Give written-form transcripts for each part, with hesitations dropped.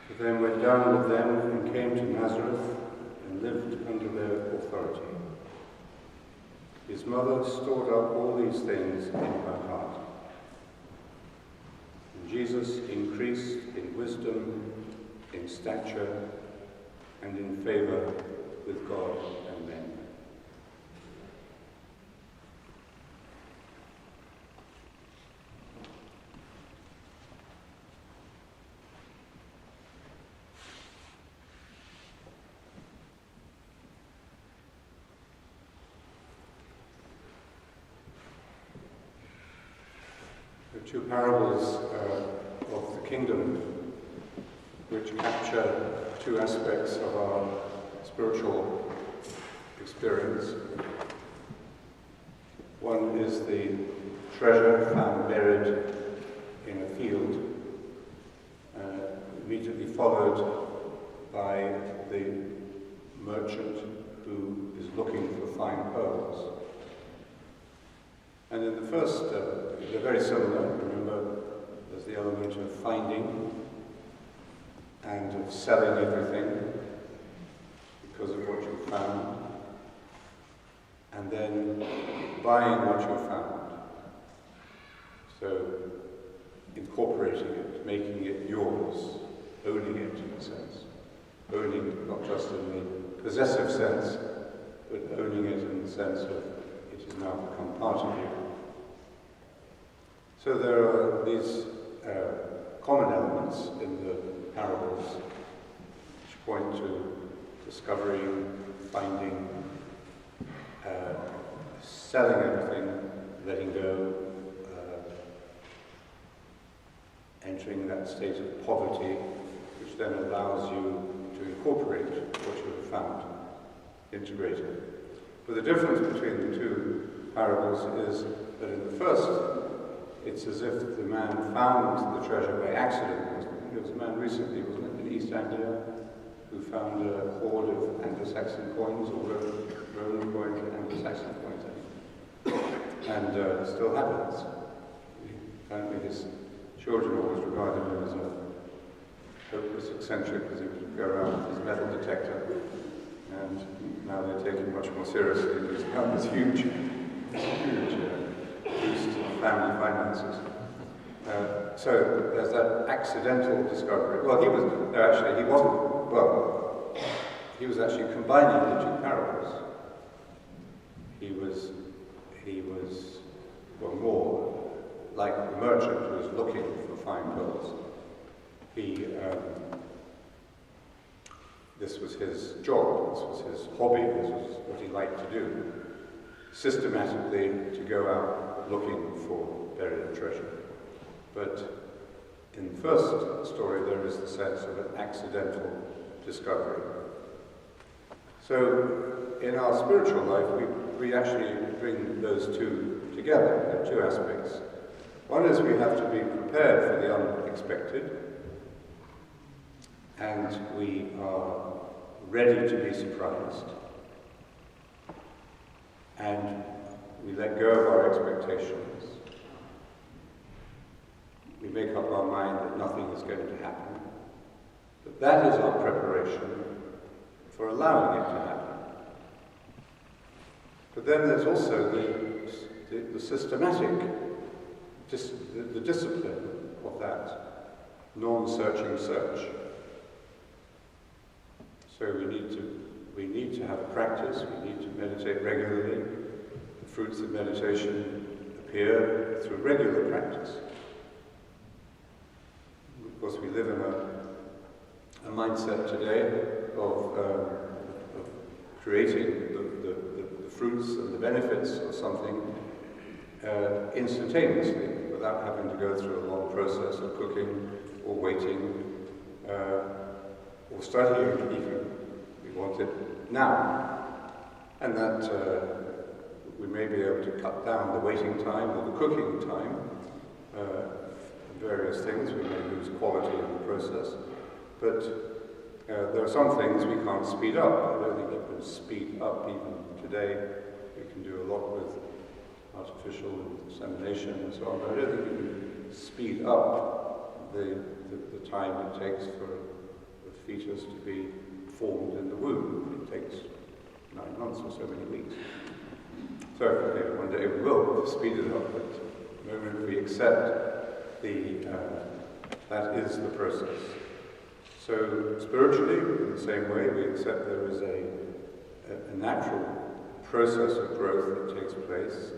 He then went down with them and came to Nazareth and lived under their authority. His mother stored up all these things in her heart. And Jesus increased in wisdom, in stature, and in favor with God and men. The two parables of the kingdom, which capture two aspects of our spiritual experience. One is the treasure found buried in a field, immediately followed by the merchant who is looking for fine pearls. And in the first, they're very similar. Remember, there's the element of finding and of selling everything because of what you found, and then buying what you found. So incorporating it, making it yours, owning it in a sense. Owning it not just in the possessive sense, but owning it in the sense of it has now become part of you. So there are these common elements in the parables which point to discovering, finding, selling everything, letting go, entering that state of poverty, which then allows you to incorporate what you have found, integrate it. But the difference between the two parables is that in the first, it's as if the man found the treasure by accident, wasn't it? There was a man recently, wasn't it, in East Anglia, who found a hoard of Anglo-Saxon coins, or Roman coins, Anglo-Saxon coins, I think. And it still happens. Apparently his children always regarded him as a hopeless eccentric, because he would go around with his metal detector. And now they're taken much more seriously. It's become this huge boost in family finances. So there's that accidental discovery. Well, he was actually combining the two parables. He was more like the merchant who was looking for fine pearls. This was his job, this was his hobby, this was what he liked to do, systematically to go out looking for buried treasure. But in the first story, there is the sense of an accidental discovery. So in our spiritual life, we actually bring those two together. There are two aspects. One is we have to be prepared for the unexpected, and we are ready to be surprised. And we let go of our expectations. We make up our mind that nothing is going to happen. But that is our preparation for allowing it to happen. But then there's also the systematic, the discipline of that non-searching search. So we need to have practice, we need to meditate regularly. The fruits of meditation appear through regular practice. Of course, we live in a mindset today of creating the fruits and the benefits of something instantaneously, without having to go through a long process of cooking or waiting or studying even. We want it now. And that we may be able to cut down the waiting time or the cooking time, various things. We may lose quality in the process. But there are some things we can't speed up. I don't think you can speed up even today. We can do a lot with artificial insemination and so on, but I don't think you can speed up the time it takes for fetus to be formed in the womb. It takes 9 months or so many weeks. So okay, one day we will speed it up, but the moment we accept that is the process. So spiritually, in the same way, we accept there is a natural process of growth that takes place,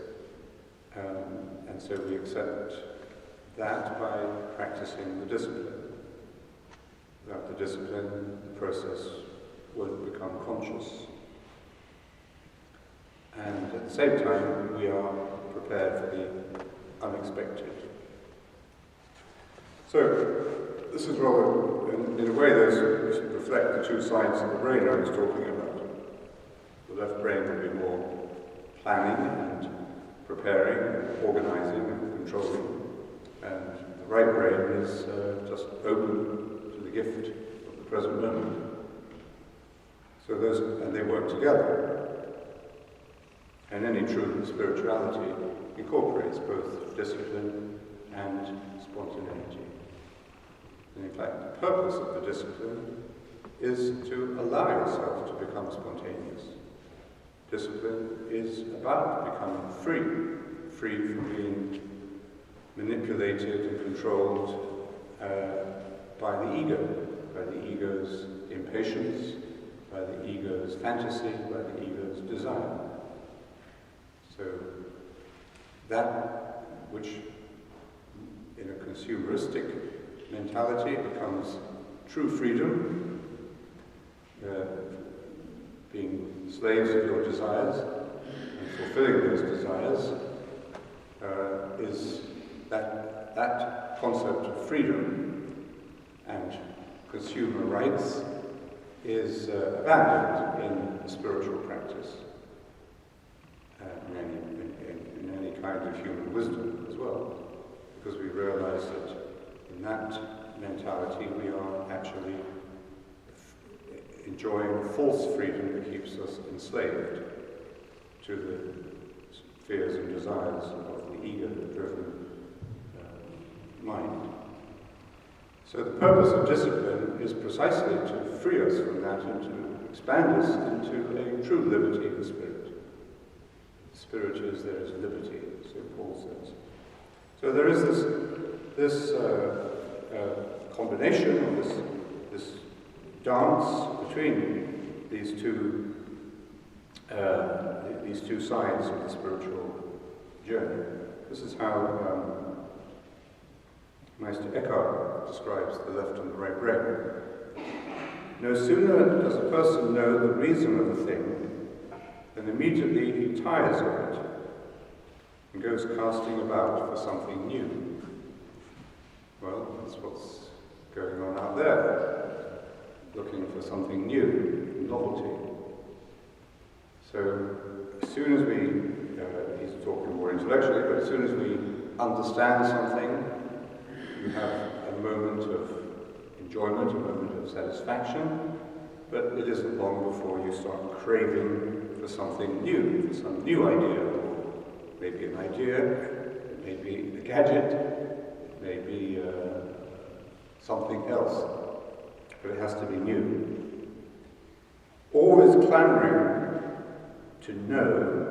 and so we accept that by practicing the discipline. Without the discipline, the process won't become conscious. And at the same time, we are prepared for the unexpected. So, this is rather, in a way, those reflect the two sides of the brain I was talking about. The left brain will be more planning and preparing, and organizing and controlling, and the right brain is just open to the gift of the present moment. So and they work together. And any true spirituality incorporates both discipline and spontaneity. And in fact, the purpose of the discipline is to allow yourself to become spontaneous. Discipline is about becoming free from being manipulated and controlled by the ego's impatience, by the ego's fantasy, by the ego's desire. So that which in a consumeristic mentality becomes true freedom, being slaves of your desires and fulfilling those desires, is that concept of freedom and consumer rights is abandoned in spiritual practice. In any kind of human wisdom as well, because we realize that in that mentality we are actually enjoying false freedom that keeps us enslaved to the fears and desires of the ego-driven mind. So the purpose of discipline is precisely to free us from that and to expand us into a true liberty of spirit. Spirit is there is liberty, so Paul says. So there is this combination, or this dance between these two sides of the spiritual journey. This is how Meister Eckhart describes the left and the right brain. No sooner does a person know the reason of a thing, then immediately he tires of it and goes casting about for something new. Well, that's what's going on out there, looking for something new, novelty. So as soon as he's talking more intellectually, but as soon as we understand something, you have a moment of enjoyment, a moment of satisfaction, but it isn't long before you start craving for something new, for some new idea, or maybe an idea, it may be a gadget, it may be something else, but it has to be new. Always clamoring to know,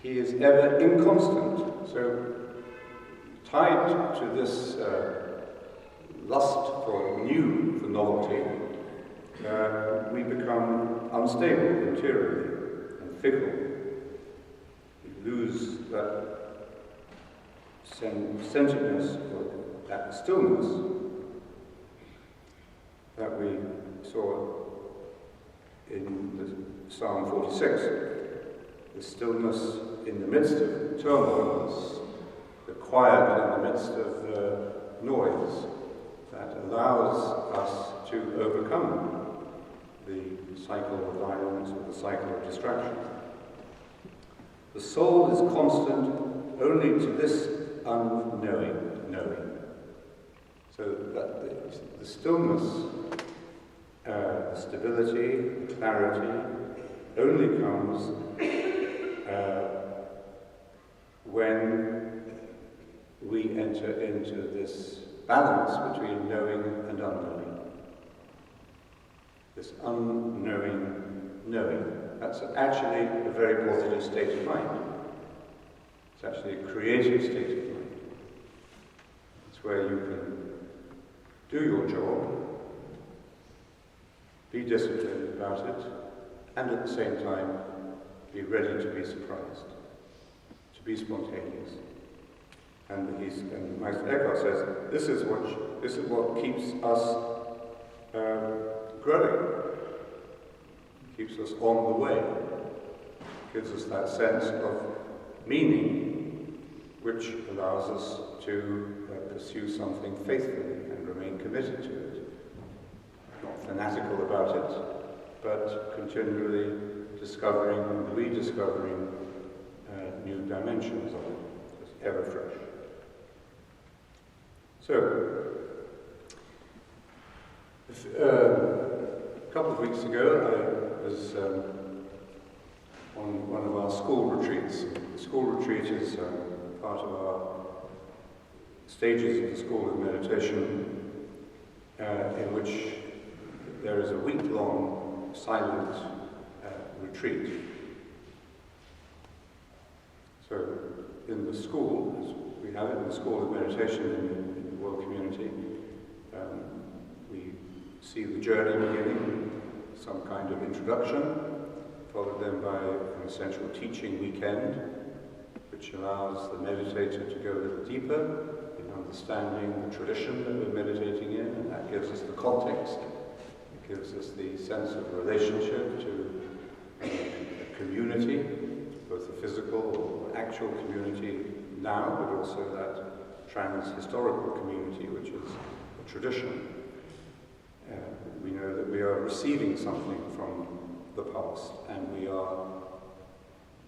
he is ever inconstant. So tied to this lust for new, for novelty, we become unstable interiorly and fickle. We lose that centeredness, or that stillness that we saw in the Psalm 46. The stillness in the midst of turmoil, the quiet in the midst of noise, that allows us to overcome the cycle of violence or the cycle of distraction. The soul is constant only to this unknowing knowing. So that the stillness, the stability, the clarity only comes when we we enter into this balance between knowing and unknowing. This unknowing knowing. That's actually a very positive state of mind. It's actually a creative state of mind. It's where you can do your job, be disciplined about it, and at the same time be ready to be surprised, to be spontaneous. And Meister Eckhart says, this is what keeps us growing, keeps us on the way, gives us that sense of meaning, which allows us to pursue something faithfully and remain committed to it. Not fanatical about it, but continually discovering and rediscovering new dimensions of it, just ever fresh. So, a couple of weeks ago, I was on one of our school retreats. The school retreat is part of our stages of the School of Meditation, in which there is a week-long silent retreat. So, in the school, as we have it in the School of Meditation in the world community, we see the journey beginning, some kind of introduction, followed then by an essential teaching weekend, which allows the meditator to go a little deeper in understanding the tradition that we're meditating in, and that gives us the context. It gives us the sense of relationship to a community, both the physical or actual community now, but also that trans-historical community, which is a tradition. We know that we are receiving something from the past, and we are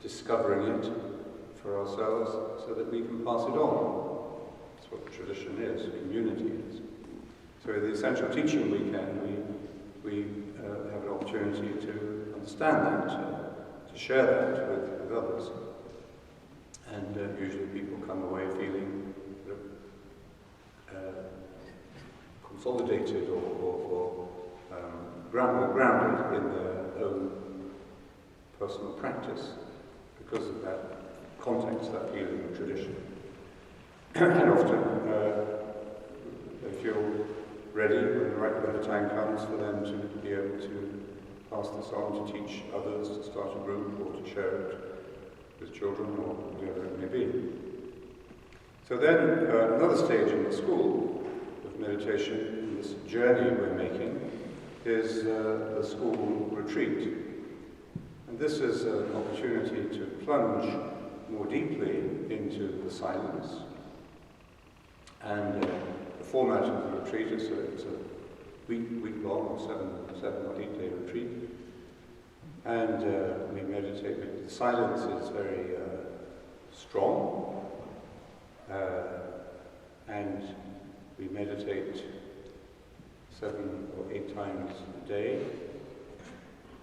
discovering it for ourselves so that we can pass it on. That's what tradition is, community is. So in the essential teaching weekend, we have an opportunity to understand that, to share that with others. And usually people come away feeling consolidated or grounded in their own personal practice because of that context, that feeling of tradition. And often they feel ready when the time comes for them to be able to pass this on, to teach others, to start a group, or to share it with children, or whatever it may be. So then, another stage in the school of meditation, in this journey we're making, is the school retreat. And this is an opportunity to plunge more deeply into the silence. And the format of the retreat is it's a week-long or 7 or 8 day retreat. And we meditate. The silence is very strong. And we meditate 7 or 8 times a day.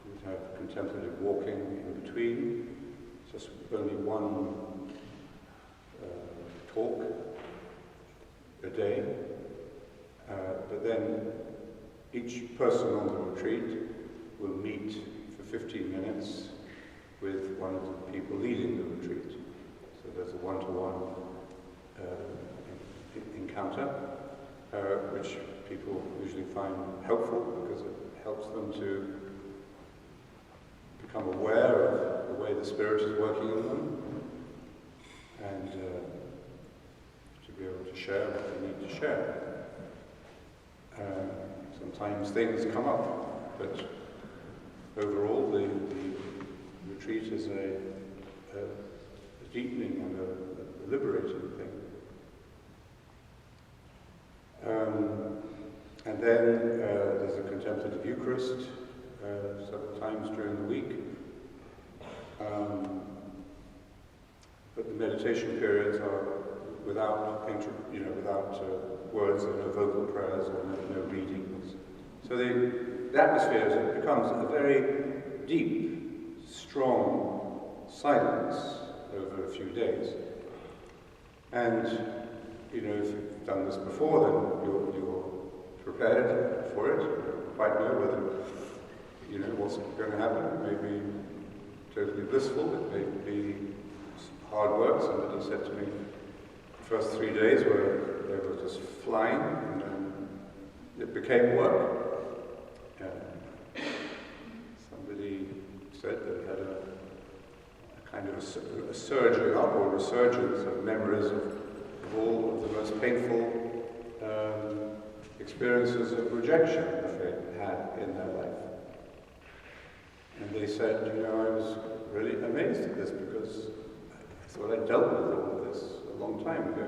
We have contemplative walking in between. Just only one talk a day. But then each person on the retreat will meet for 15 minutes with one of the people leading the retreat. So there's a one-to-one encounter, which people usually find helpful because it helps them to become aware of the way the Spirit is working in them and to be able to share what they need to share. Sometimes things come up, but overall the retreat is a deepening and a liberating thing. And then there's a contemplative Eucharist several times during the week. But the meditation periods are without words, there are no vocal prayers or no readings. So the atmosphere becomes a very deep, strong silence over a few days. And if you've done this before, then you're prepared for it. You quite know whether, what's going to happen. It may be totally blissful, it may be hard work. Somebody said to me, the first 3 days were they were just flying, and then it became work. Somebody said that they had a kind of a surging up or resurgence of memories of all of the most painful experiences of rejection that they had in their life. And they said, I was really amazed at this because I thought I'd dealt with all of this a long time ago.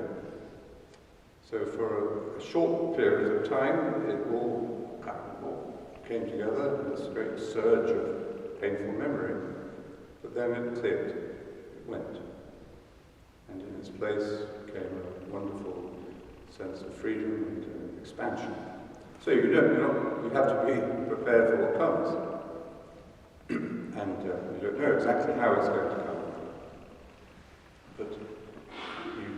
So for a short period of time, it all came together in this great surge of painful memory. But then it cleared, it went. And in its place came a wonderful sense of freedom and expansion. So you have to be prepared for what comes. And you don't know exactly how it's going to come. But you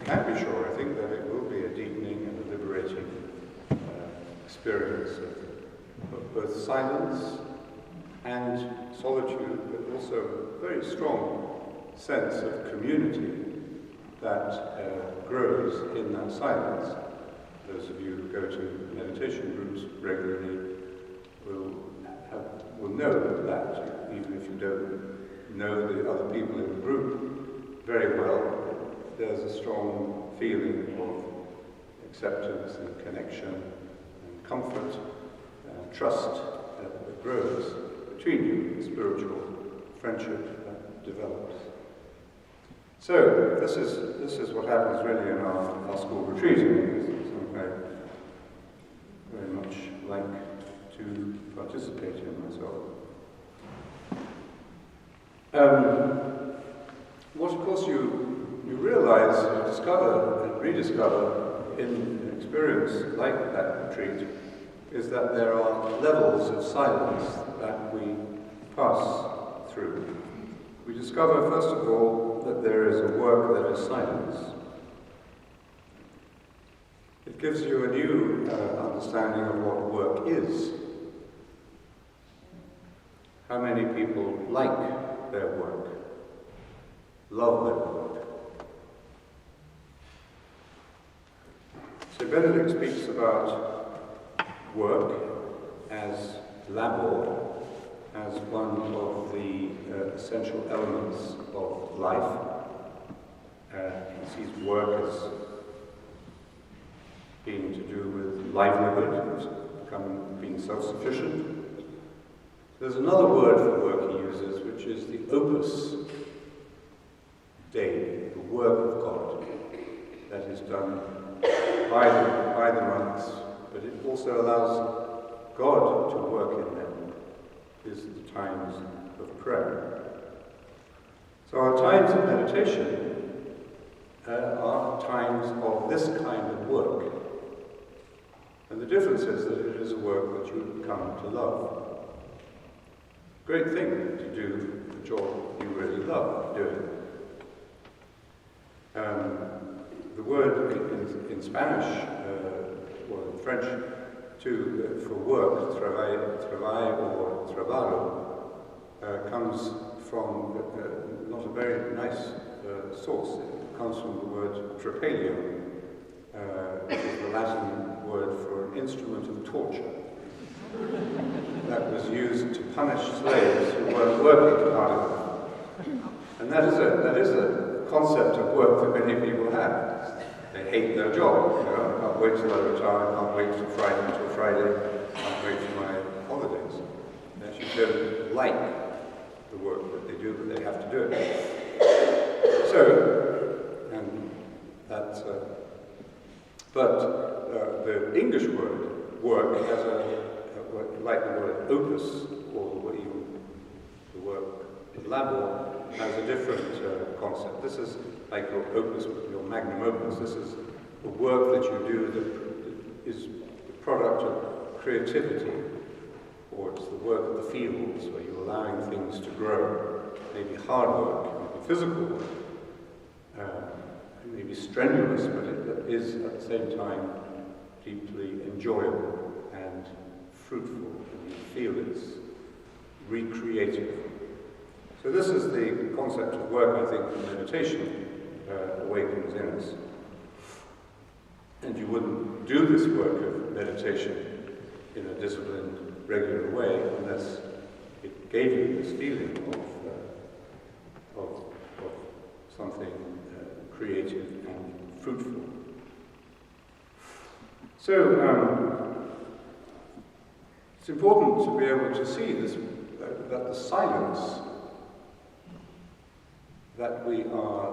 can be sure, I think, that it will be a deepening and a liberating experience of both silence and solitude, but also a very strong sense of community that grows in that silence. Those of you who go to meditation groups regularly will know that, even if you don't know the other people in the group very well, there's a strong feeling of acceptance and connection and comfort and trust that grows between you, spiritual friendship that develops. So this is what happens really in our school retreat. It's something I very much like to participate in myself. What of course you realize, you discover and rediscover in an experience like that retreat is that there are levels of silence that we pass through. We discover, first of all, that there is a work that is silence. It gives you a new understanding of what work is. How many people like their work, love their work? So Benedict speaks about work as labor, as one of the essential elements of life. He sees work as being to do with livelihood, being self-sufficient. There's another word for work he uses, which is the opus Dei, the work of God, that is done by the monks, but it also allows God to work in them. Is the times of prayer. So our times of meditation are times of this kind of work. And the difference is that it is a work that you come to love. Great thing to do the job you really love doing. The word in Spanish, or in French, for work, travail or trabalho, comes from not a very nice source. It comes from the word trapelio, which is the Latin word for an instrument of torture. That was used to punish slaves who weren't working hard enough. And that is a concept of work that many people have. They hate their job. Can't wait till I retire, can't wait till Friday, can't wait for my holidays. They actually don't like the work that they do, but they have to do it. So, and that's, but the English word, work, has like the word opus, or the word labor, has a different concept. This is like your opus, your magnum opus. This is the work that you do that is the product of creativity, or it's the work of the fields where you're allowing things to grow. Maybe hard work, maybe physical work. maybe strenuous, but it is at the same time deeply enjoyable and fruitful, and you feel it's recreative. So this is the concept of work, I think, that meditation awakens in us. And you wouldn't do this work of meditation in a disciplined, regular way unless it gave you this feeling of something creative and fruitful. So it's important to be able to see this, that the silence that we are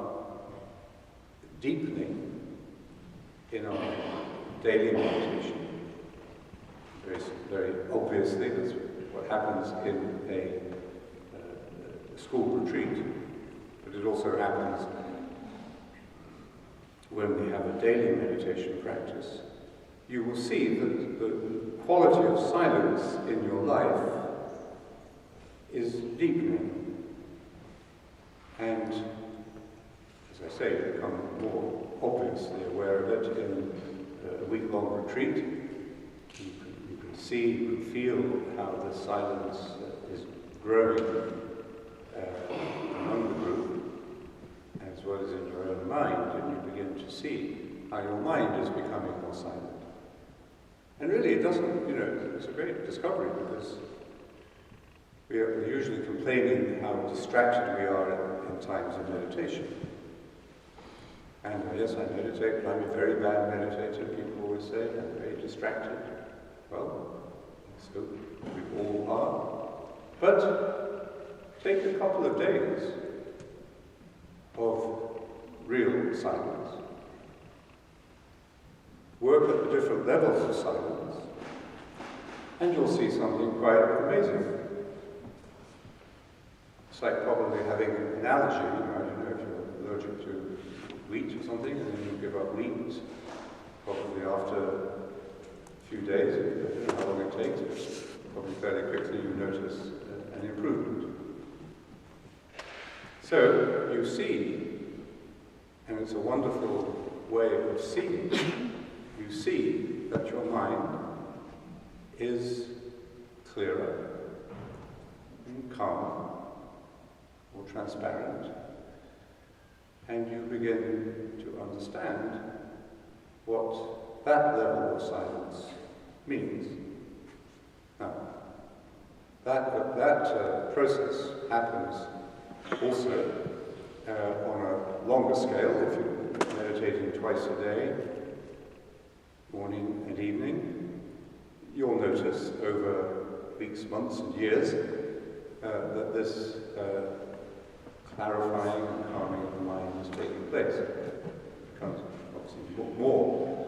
deepening in our daily meditation. Very obviously, that's what happens in a school retreat, but it also happens when we have a daily meditation practice. You will see that the quality of silence in your life is deepening, and, as I say, you become more obviously aware of it in a week-long retreat. You can see, you can feel how the silence is growing among the group, as well as in your own mind, and you begin to see how your mind is becoming more silent. And really, it doesn't, it's a great discovery, because we're usually complaining how distracted we are in times of meditation. And yes, I meditate, but I'm a very bad meditator, people always say. I'm very distracted. Well, so we all are. But take a couple of days of real silence. Work at the different levels of silence, and you'll see something quite amazing. It's like probably having an allergy. I don't know if you're allergic to wheat or something, and then you give up wheat, probably after a few days, I don't know how long it takes, but probably fairly quickly you notice an improvement. So you see, and it's a wonderful way of seeing, you see that your mind is clearer and calmer, more transparent, and you begin to understand what that level of silence means. Now, that process happens also on a longer scale. If you're meditating twice a day, morning and evening, you'll notice over weeks, months and years that this clarifying and calming of the mind is taking place. It becomes obviously more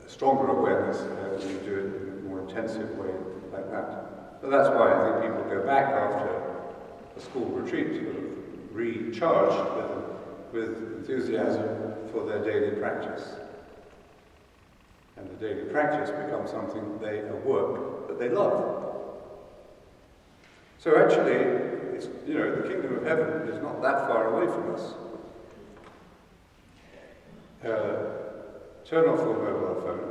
stronger awareness when you do it in a more intensive way like that. But that's why I think people go back after a school retreat sort of recharged with enthusiasm for their daily practice. And the daily practice becomes something a work that they love. So actually, it's, the kingdom of heaven is not that far away from us. Turn off your mobile phone.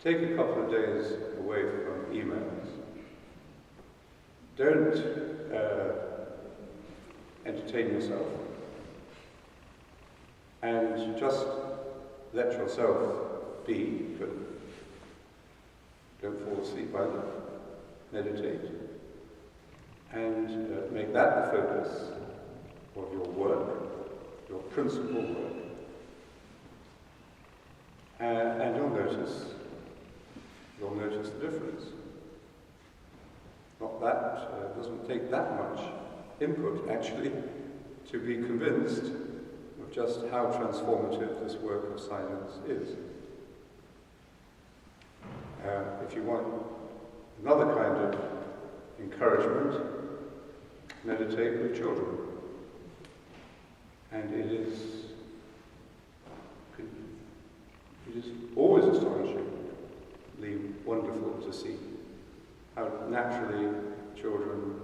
Take a couple of days away from emails. Don't entertain yourself. And just let yourself be, but don't fall asleep either. Meditate. And make that the focus of your work, your principal work. And you'll notice the difference. Not that, doesn't take that much input, actually, to be convinced of just how transformative this work of silence is. If you want another kind of encouragement, meditate with children. And it is always astonishingly wonderful to see how naturally children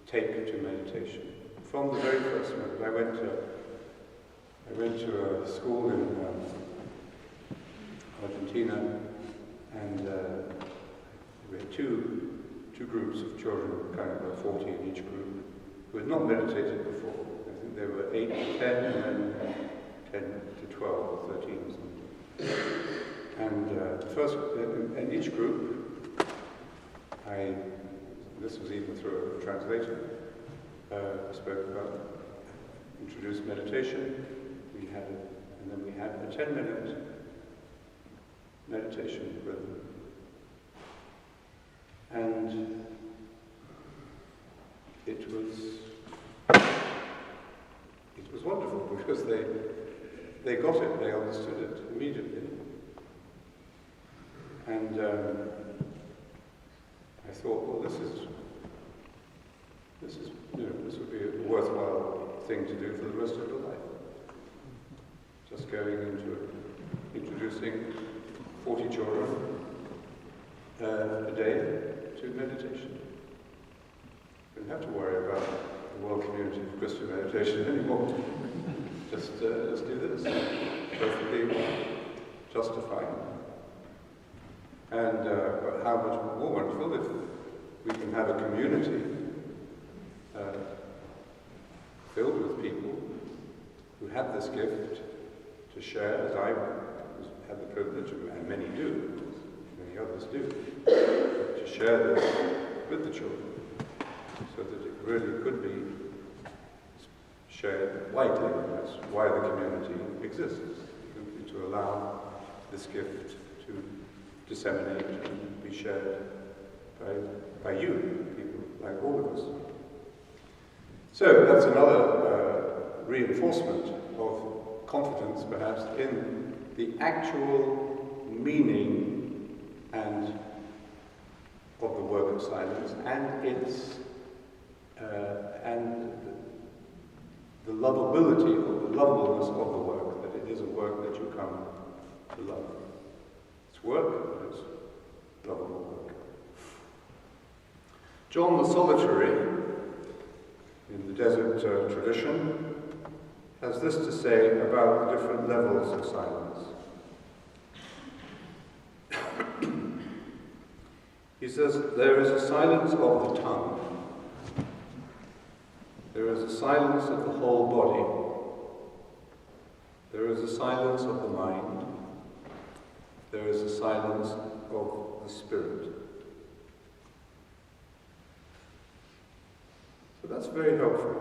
take to meditation from the very first moment. I went to a school in Argentina, and we had two groups of children, kind of about 40 in each group, who had not meditated before. I think they were 8 to 10, and then 10 to 12 or 13 or something. And in each group, this was even through a translator, spoke about, introduced meditation. And then we had a 10-minute meditation with them. And it was wonderful because they got it, they understood it immediately. And I thought, well, this would be a worthwhile thing to do for the rest of your life. Just going into introducing 40 children a day to meditation. You don't have to worry about the world community of Christian meditation anymore. Just do this. Perfectly justifying. And but how much more wonderful if we can have a community filled with people who have this gift to share, as I had the privilege, and many do, many others do, to share this with the children, so that it really could be shared widely. That's why the community exists, simply to allow this gift to disseminate and be shared by you, people like all of us. So that's another reinforcement of confidence, perhaps, in the actual meaning and of the work of silence, and its and the lovability or the lovableness of the work, that it is a work that you come to love. It's work, but it's lovable work. John the Solitary, in the desert tradition, has this to say about the different levels of silence. He says, there is a silence of the tongue. There is a silence of the whole body. There is a silence of the mind. There is a silence of the spirit. So that's very helpful,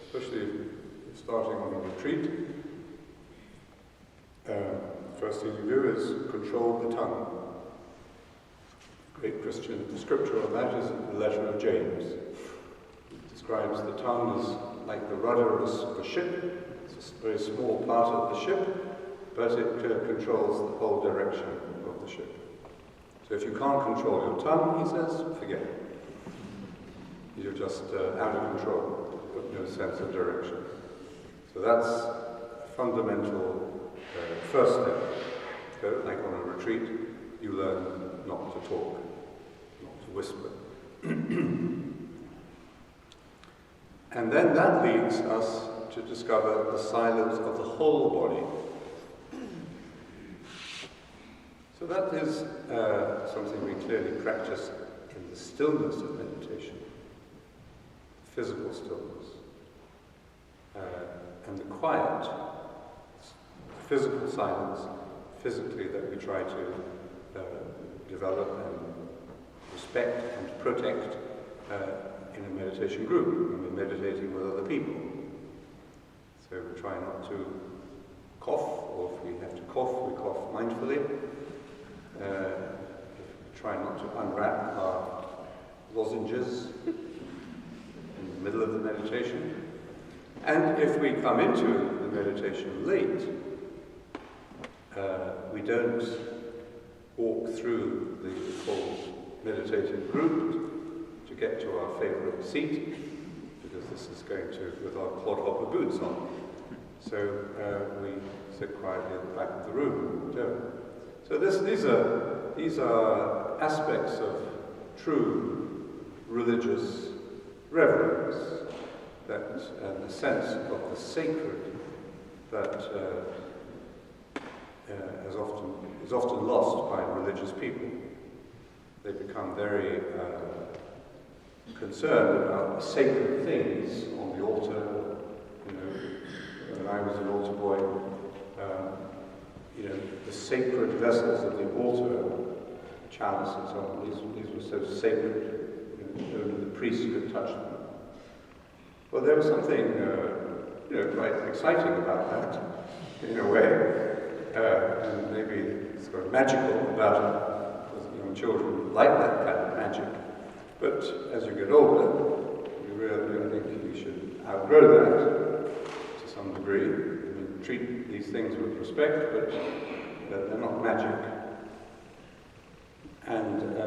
especially if you're starting on a retreat. First thing you do is control the tongue. Great Christian scripture on that is the letter of James. It describes the tongue as like the rudder of a ship. It's a very small part of the ship, but it controls the whole direction of the ship. So if you can't control your tongue, he says, forget it. You're just out of control, with no sense of direction. So that's a fundamental first step. So, like on a retreat, you learn not to talk, not to whisper. And then that leads us to discover the silence of the whole body. So that is something we clearly practice in the stillness of meditation, physical stillness, and the quiet, physical silence, physically, that we try to develop and respect and protect in a meditation group when we're meditating with other people. So we try not to cough, or if we have to cough, we cough mindfully. We try not to unwrap our lozenges in the middle of the meditation. And if we come into the meditation late, we don't walk through the full meditative group to get to our favorite seat, because this is going to, with our clodhopper boots on. So we sit quietly at the back of the room. So these are aspects of true religious reverence, and the sense of the sacred that is often lost by religious people. They become very concerned about sacred things on the altar. You know, when I was an altar boy, you know, the sacred vessels of the altar, chalice and so on, these were so sacred, you know, only the priest could touch them. Well, there was something, you know, quite exciting about that, in a way, and maybe sort of magical about it, because young children like that kind of magic. But as you get older, you really, I think you should outgrow that to some degree. I mean, treat these things with respect, but they're not magic. And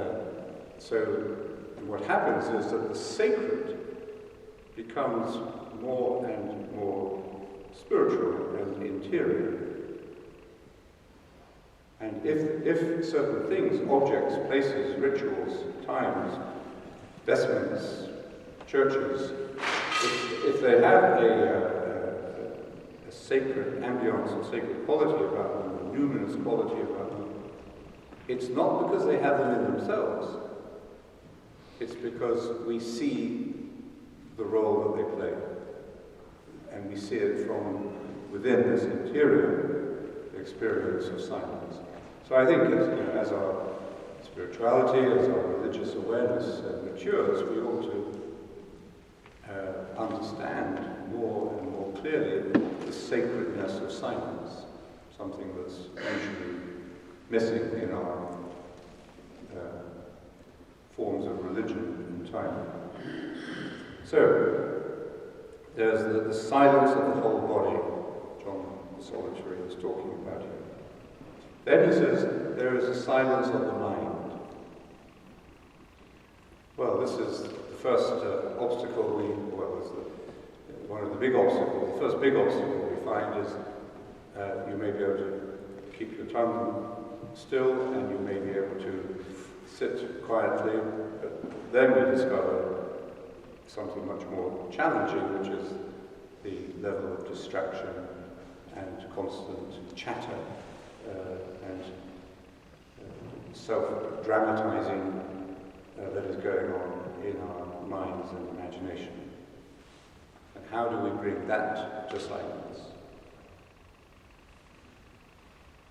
so what happens is that the sacred becomes more and more spiritual and interior. And if certain things, objects, places, rituals, times, vestments, churches, if they have a sacred ambience, a sacred quality about them, a luminous quality about them, it's not because they have them in themselves, it's because we see the role that they play. And we see it from within this interior experience of silence. So I think as our spirituality, as our religious awareness matures, we ought to understand more and more clearly the sacredness of silence, something that's usually missing in our forms of religion in time. So, there's the silence of the whole body, John the Solitary is talking about here. Then he says, there is a silence of the mind. Well, this is the first obstacle one of the big obstacles. The first big obstacle we find is you may be able to keep your tongue still, and you may be able to sit quietly, but then we discover something much more challenging, which is the level of distraction and constant chatter and self-dramatizing that is going on in our minds and imagination. And how do we bring that to silence?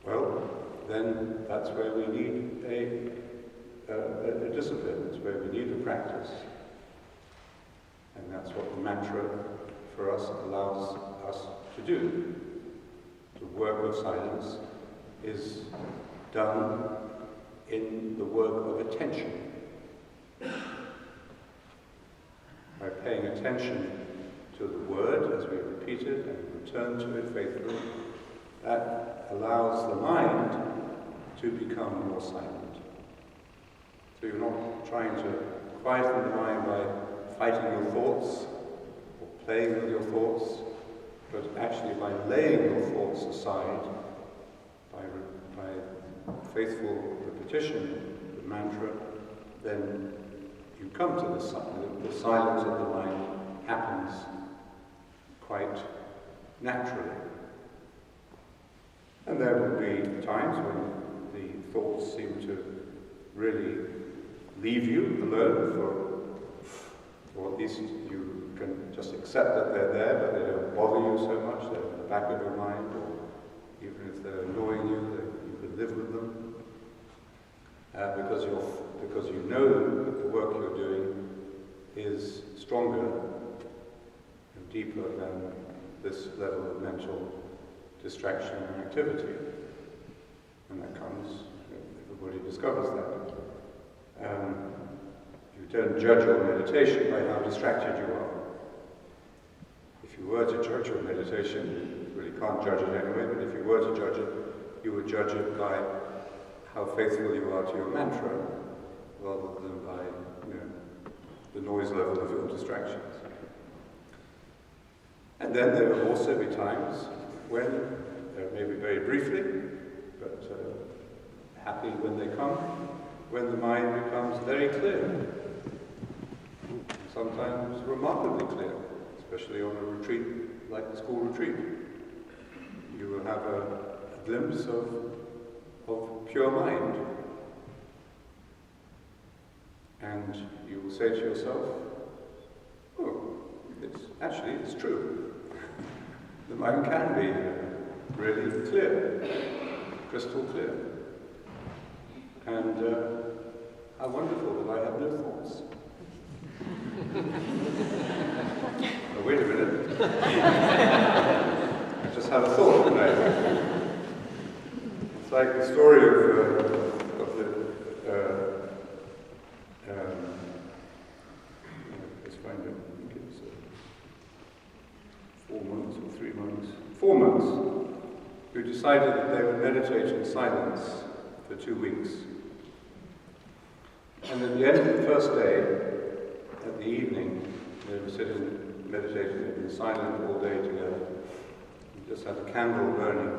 Well, then that's where we need a discipline, it's where we need a practice. And that's what the mantra for us allows us to do. The work of silence is done in the work of attention. By paying attention to the word as we repeat it and return to it faithfully, that allows the mind to become more silent. So you're not trying to quieten the mind by fighting your thoughts or playing with your thoughts, but actually by laying your thoughts aside, by faithful repetition of the mantra, then you come to the silence of the mind happens quite naturally. And there will be times when the thoughts seem to really leave you alone, or at least you can just accept that they're there, but they don't bother you so much, they're in the back of your mind, or even if they're annoying you, you can live with them. Because you know that the work you're doing is stronger and deeper than this level of mental distraction and activity. And that comes, everybody discovers that. You don't judge your meditation by how distracted you are. If you were to judge your meditation, you really can't judge it anyway, but if you were to judge it, you would judge it by how faithful you are to your mantra, rather than by, the noise level of your distractions. And then there will also be times when, maybe very briefly, but happy when they come, when the mind becomes very clear. Sometimes remarkably clear. It's especially on a retreat like the school retreat. You will have a glimpse of pure mind. And you will say to yourself, oh, it's true. The mind can be really clear, crystal clear. And how wonderful that I have no thoughts. Oh, wait a minute. I just had a thought tonight. It's like the story of the let's find it. I think it's 4 months or 3 months. 4 months, who decided that they would meditate in silence for 2 weeks. And at the end of the first day, at the evening, they were sitting meditating in silence all day together. We just had a candle burning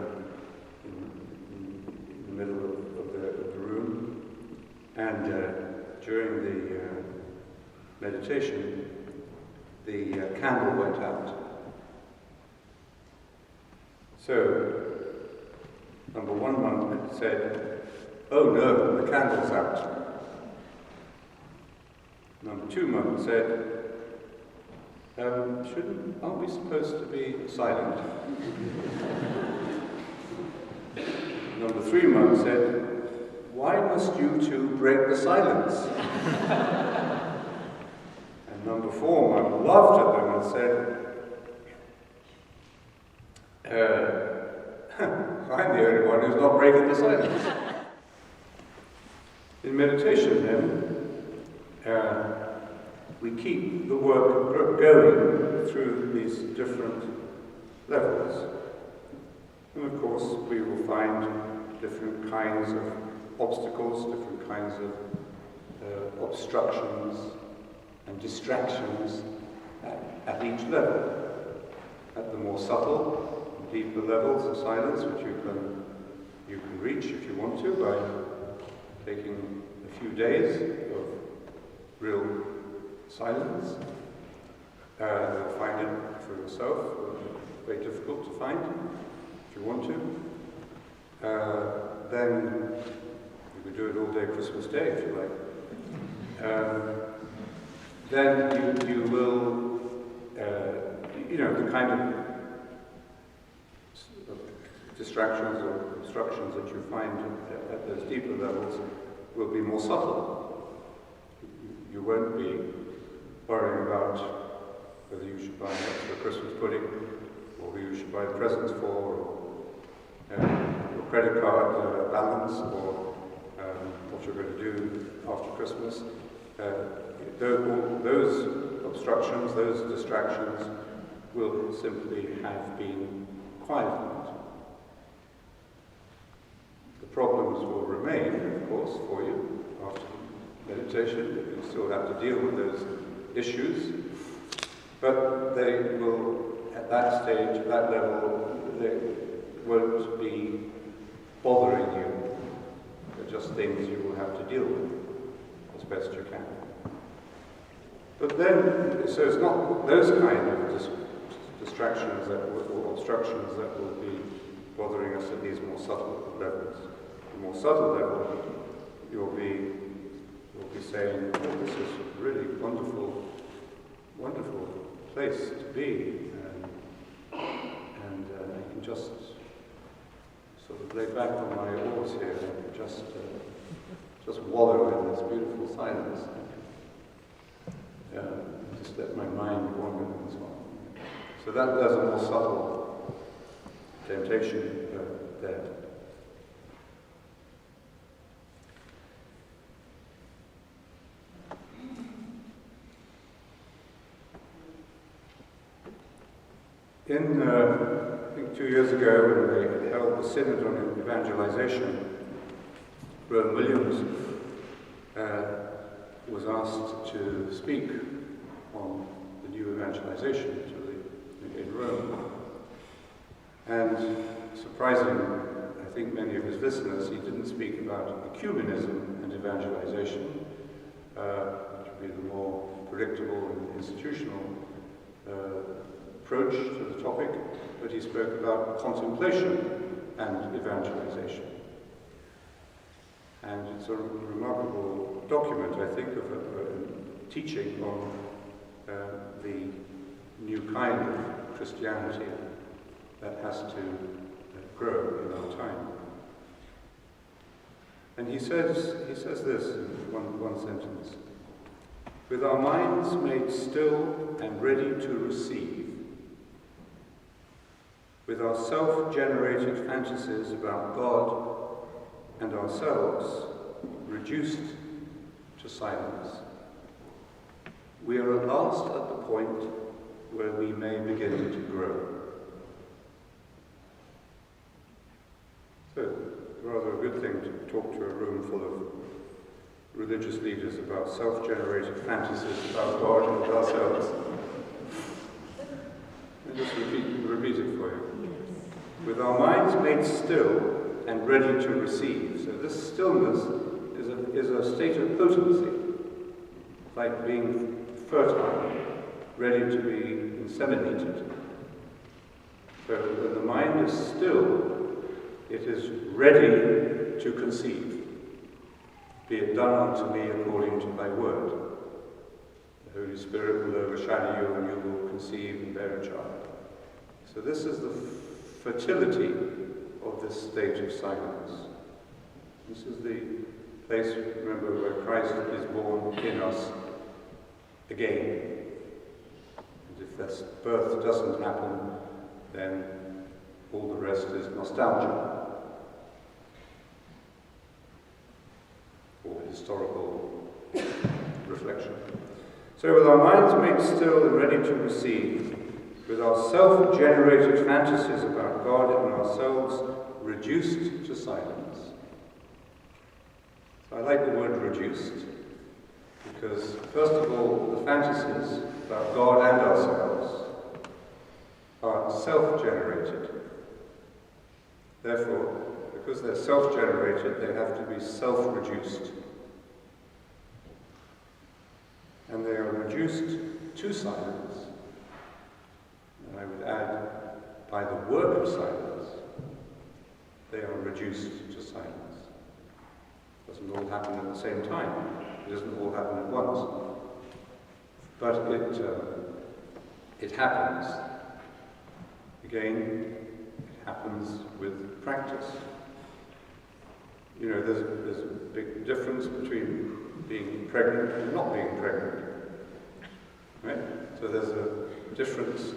in the middle of the room. And during the meditation, the candle went out. So, number 1 monk said, oh no, the candle's out. Number 2 monk said, aren't we supposed to be silent? Number 3 monk said, why must you two break the silence? And number 4 monk laughed at them and said, I'm the only one who's not breaking the silence. In meditation then, we keep the work going through these different levels. And of course we will find different kinds of obstacles, different kinds of obstructions and distractions at each level. At the more subtle, deeper levels of silence, which you can reach if you want to by taking a few days of real silence. You'll find it for yourself. Very difficult to find if you want to. Then you could do it all day Christmas Day if you like. Then you will, the kind of distractions or obstructions that you find at those deeper levels will be more subtle. You won't be worrying about whether you should buy an extra Christmas pudding, or who you should buy the presents for, or your credit card balance, or what you're going to do after Christmas. Those obstructions, those distractions will simply have been quietened. The problems will remain, of course, for you after meditation. You still have to deal with those issues, but they will, at that stage, at that level, they won't be bothering you. They're just things you will have to deal with as best you can. But then, so it's not those kind of distractions or obstructions that will be bothering us at these more subtle levels. The more subtle level, you'll be saying, oh, this is a really wonderful, wonderful place to be, and I can just sort of lay back on my oars here and just wallow in this beautiful silence. Just let my mind wander and so on. So there's a more subtle temptation there. I think 2 years ago, when they held the Synod on Evangelization, Rowan Williams was asked to speak on the new evangelization in Rome. And surprising, I think many of his listeners, he didn't speak about ecumenism and evangelization, which would be the more predictable and institutional approach to the topic, but he spoke about contemplation and evangelization. And it's a remarkable document, I think, of a teaching on the new kind of Christianity that has to grow in our time. And he says this in one sentence: "With our minds made still and ready to receive, with our self-generated fantasies about God and ourselves reduced to silence, we are at last at the point where we may begin to grow." So, rather a good thing to talk to a room full of religious leaders about self-generated fantasies about God and ourselves. And just repeat it for you. With our minds made still and ready to receive. So this stillness is a state of potency, like being fertile, ready to be inseminated. So when the mind is still, it is ready to conceive. Be it done unto me according to thy word. The Holy Spirit will overshadow you and you will conceive and bear a child. So this is the fertility of this state of silence. This is the place, remember, where Christ is born in us again. And if this birth doesn't happen, then all the rest is nostalgia or historical reflection. So with our minds made still and ready to receive, with our self-generated fantasies about God and ourselves reduced to silence. So I like the word reduced, because first of all, the fantasies about God and ourselves are self-generated. Therefore, because they're self-generated, they have to be self-reduced. And they are reduced to silence. And I would add, by the work of silence, they are reduced to silence. It doesn't all happen at the same time. It doesn't all happen at once. But it happens. Again, it happens with practice. You know, there's a big difference between being pregnant and not being pregnant. Right? So there's a difference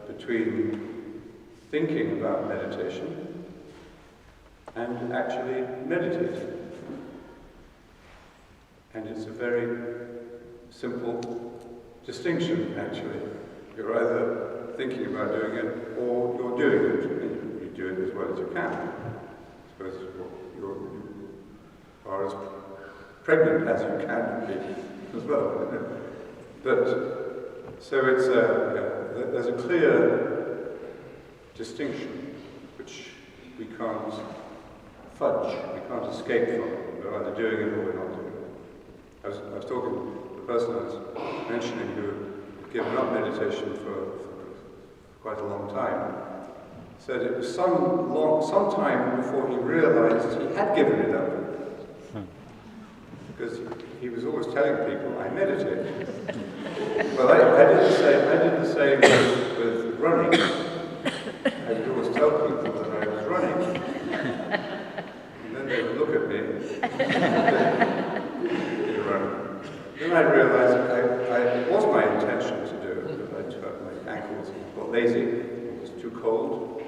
between thinking about meditation and actually meditating. And it's a very simple distinction, actually. You're either thinking about doing it or you're doing it. And you do it as well as you can. I suppose you are as pregnant as you can be as well. But so it's there's a clear distinction which we can't fudge, we can't escape from. We're either doing it or we're not doing it. I was talking to the person I was mentioning who had given up meditation for quite a long time. Said it was some time before he realized he had given it up. Because he was always telling people, I meditate. Well, I did the same with running. I would always tell people that I was running. And then they would look at me and run. Then I realized it was my intention to do it, but I hurt my ankles and got lazy. It was too cold.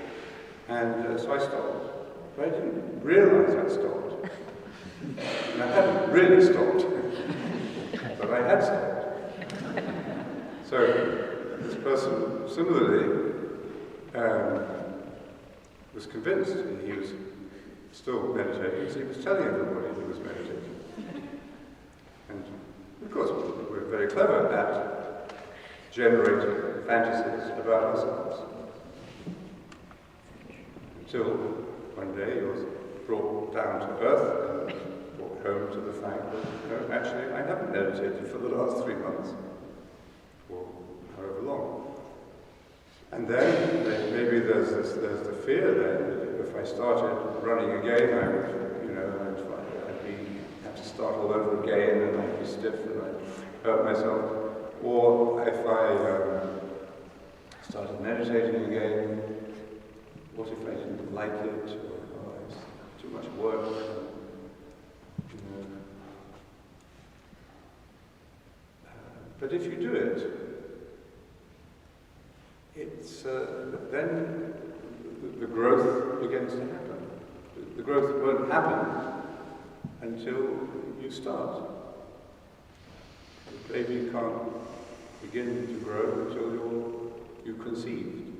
And so I stopped. But I didn't realize I stopped. And I hadn't really stopped. But I had stopped. So this person similarly was convinced that he was still meditating, so he was telling everybody he was meditating. And of course, we're very clever at generating fantasies about ourselves. Until one day he was brought down to earth and brought home to the fact that, no, actually, I haven't meditated for the last 3 months, or And then maybe there's the fear then that if I started running again, I would, have to start all over again, and I'd be stiff and I'd hurt myself. Or if I started meditating again, what if I didn't like it, or it's too much work? But if you do it, it's then the growth begins to happen. The growth won't happen until you start. The baby can't begin to grow until you conceived.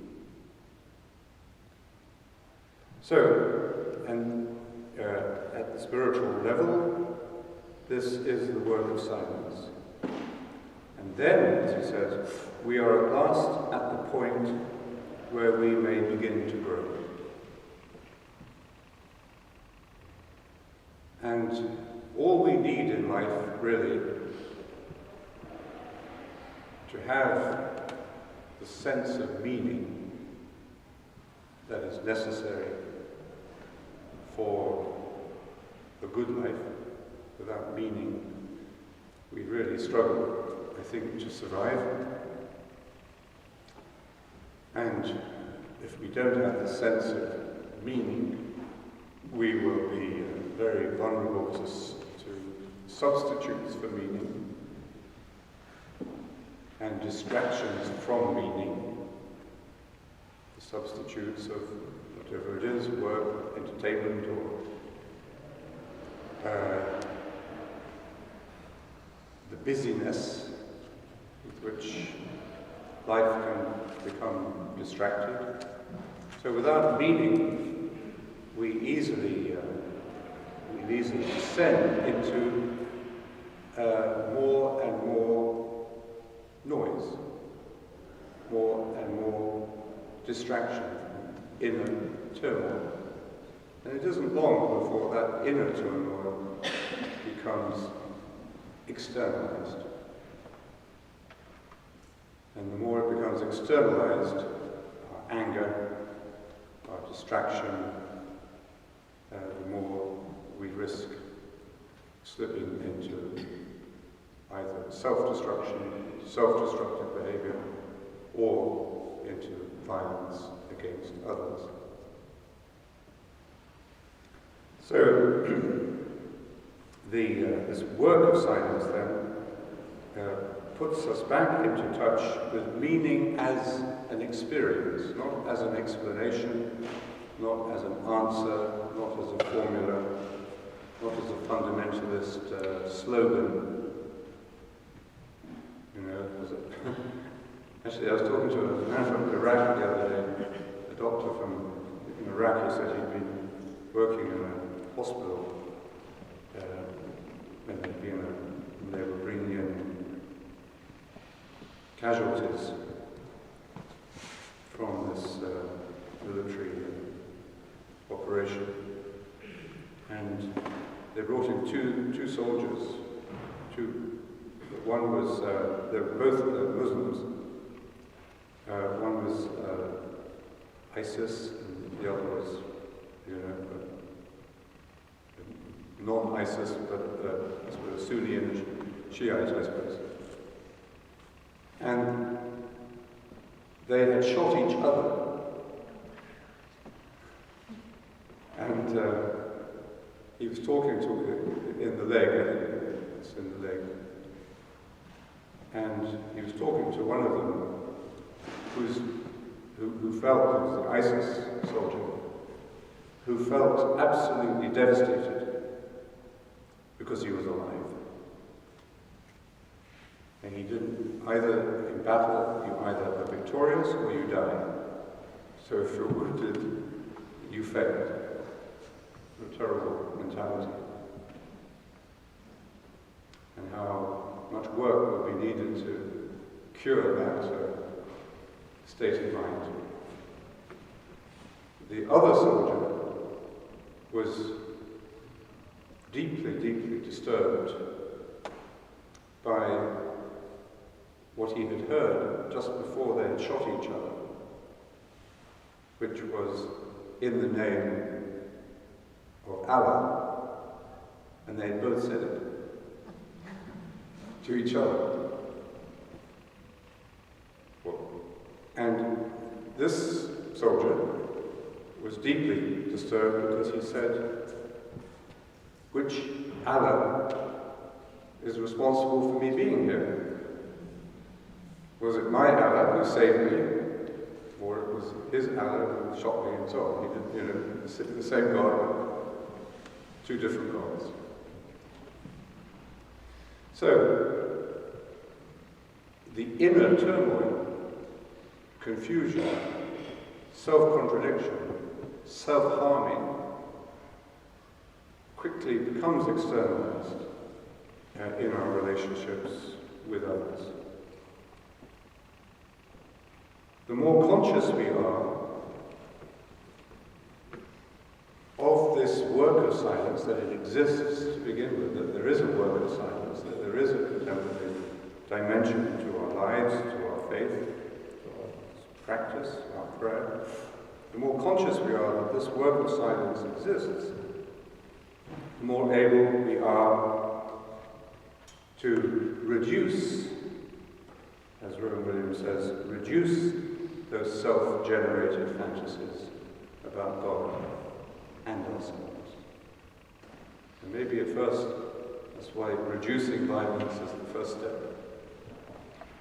So, and at the spiritual level, this is the work of silence. And then, as he says, we are at last at the point where we may begin to grow. And all we need in life, really, to have the sense of meaning that is necessary for a good life. Without meaning, we really struggle, I think, to survive. And if we don't have the sense of meaning, we will be very vulnerable to substitutes for meaning and distractions from meaning, the substitutes of whatever it is, work, entertainment, or the busyness with which life can become distracted. So without meaning, we easily descend into more and more noise, more and more distraction, inner turmoil. And it isn't long before that inner turmoil becomes externalized. And the more it becomes externalized, our anger, our distraction, the more we risk slipping into either self-destructive behavior, or into violence against others. So, this work of silence then puts us back into touch with meaning as an experience, not as an explanation, not as an answer, not as a formula, not as a fundamentalist slogan. Actually, I was talking to a man from Iraq the other day, a doctor from Iraq. He said he'd been working in a hospital when they were bringing in casualties from this military operation, and they brought in two soldiers. One was they were both Muslims. One was ISIS, and the other was non-ISIS, but sort of Sunni and Shiite, I suppose. And they had shot each other. And he was talking to in the leg, I think it's in the leg. And he was talking to one of them who felt, it was the ISIS soldier, who felt absolutely devastated because he was alive. And he didn't, either in battle, you either are victorious or you die. So if you're wounded, you failed. A terrible mentality. And how much work will be needed to cure that state of mind. The other soldier was deeply, deeply disturbed by what he had heard just before they had shot each other. which was in the name of Allah, and they both said it to each other. And this soldier was deeply disturbed because he said, which Allah is responsible for me being here? Was it my Allah who saved me? Or it was his Allah who shot me and so on? He did, the same God, two different gods. So, the inner turmoil, confusion, self-contradiction, self-harming, quickly becomes externalized in our relationships with others. The more conscious we are of this work of silence, that it exists to begin with, that there is a work of silence, that there is a contemplative dimension to our lives, to our faith, to our practice, our prayer, the more conscious we are that this work of silence exists, the more able we are to reduce, as Rowan Williams says, reduce those self-generated fantasies about God and ourselves. And maybe at first, that's why reducing violence is the first step.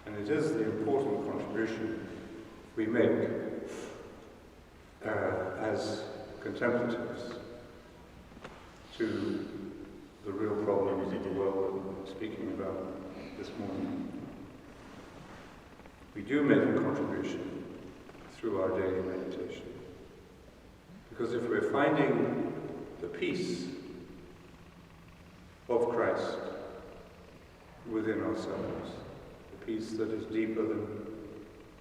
And it is the important contribution we make as contemplatives to the real problems of the world that we're speaking about this morning. We do make a contribution through our daily meditation. Because if we're finding the peace of Christ within ourselves, the peace that is deeper than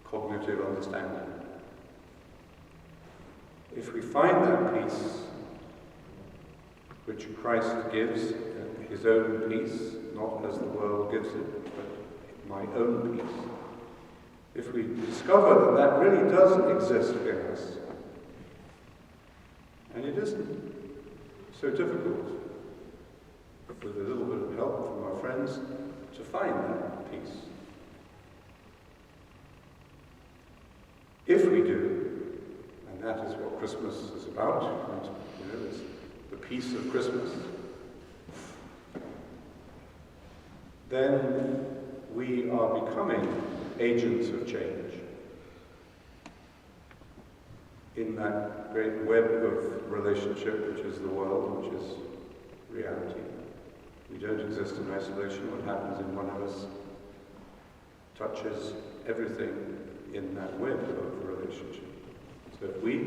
cognitive understanding, if we find that peace which Christ gives, his own peace, not as the world gives it, but my own peace, if we discover that that really doesn't exist in us, and it isn't so difficult, with a little bit of help from our friends, to find that peace. If we do, and that is what Christmas is about, and it's the peace of Christmas, then we are becoming agents of change in that great web of relationship which is the world, which is reality. We don't exist in isolation. What happens in one of us touches everything in that web of relationship. So if we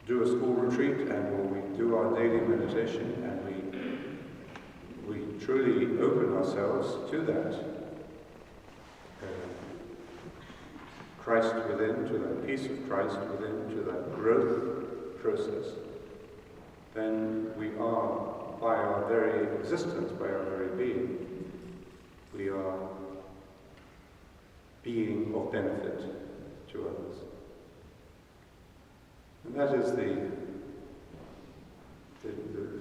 do a school retreat and we do our daily meditation and we truly open ourselves to that Christ within, to that peace of Christ within, to that growth process, then we are, by our very existence, by our very being, we are being of benefit to others. And that is the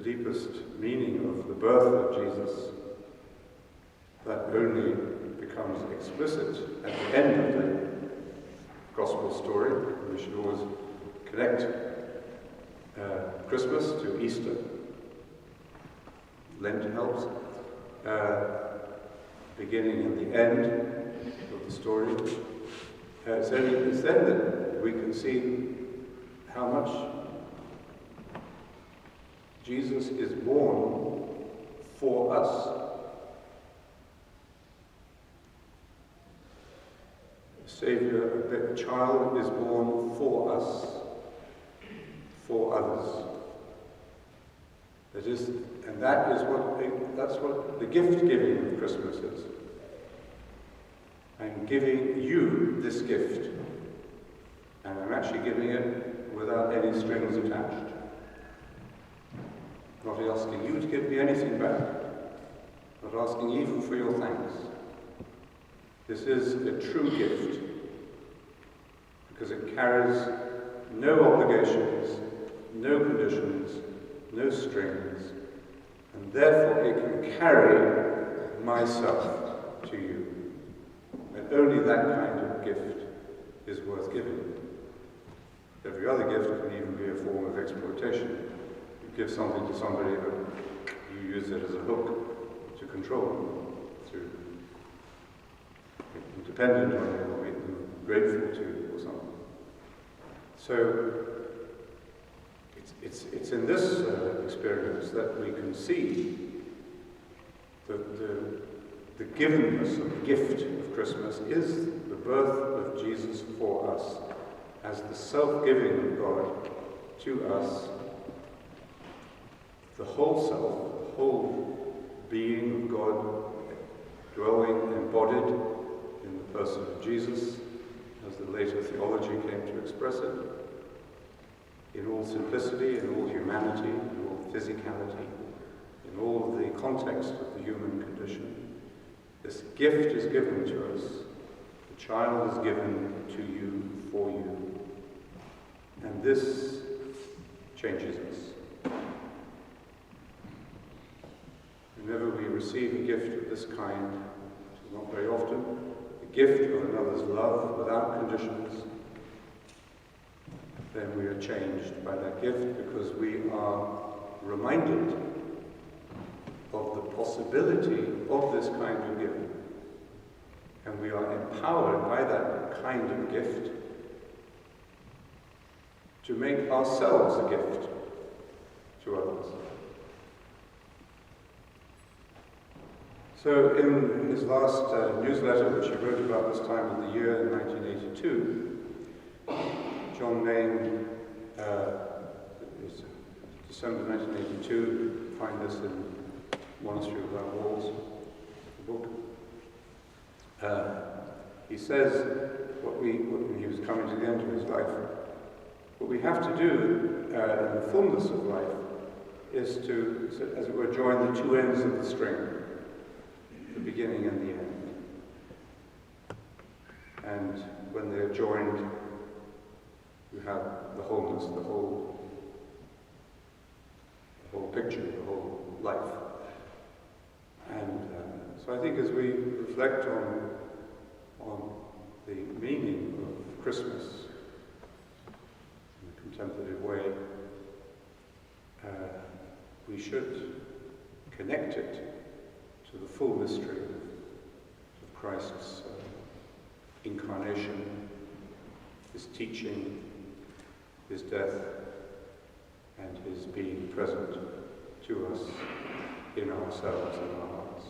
deepest meaning of the birth of Jesus, that only becomes explicit at the end of the gospel story. We should always connect Christmas to Easter. Lent helps. Beginning and the end of the story. It's then that we can see how much Jesus is born for us. A Savior, a child is born for us, for others. That's what the gift-giving of Christmas is. I'm giving you this gift, and I'm actually giving it without any strings attached. Not asking you to give me anything back, not asking even for your thanks. This is a true gift, because it carries no obligations, no conditions, no strings, and therefore it can carry myself to you. And only that kind of gift is worth giving. Every other gift can even be a form of exploitation. You give something to somebody, but you use it as a hook to control them, to make them dependent on you or make them grateful to you or something. So it's in this experience that we can see that the givenness of the gift of Christmas is the birth of Jesus for us, as the self-giving of God to us, the whole self, the whole being of God, dwelling, embodied in the person of Jesus, as the later theology came to express it, in all simplicity, in all humanity, in all physicality, in all of the context of the human condition. This gift is given to us. The child is given to you, for you. And this changes us. Whenever we receive a gift of this kind, which is not very often, the gift of another's love without conditions, then we are changed by that gift because we are reminded of the possibility of this kind of giving. And we are empowered by that kind of gift to make ourselves a gift to others. So in his last newsletter, which he wrote about this time of the year in 1982, John named, December 1982, you find this in Monastery Without Walls, the book. He says, when he was coming to the end of his life, what we have to do in the fullness of life is to, as it were, join the two ends of the string, the beginning and the end. And when they are joined, you have the wholeness, the whole picture, the whole life. And so I think as we reflect on the meaning of Christmas in a contemplative way, we should connect it to the full mystery of Christ's incarnation, his teaching, his death, and his being present to us in ourselves and our hearts.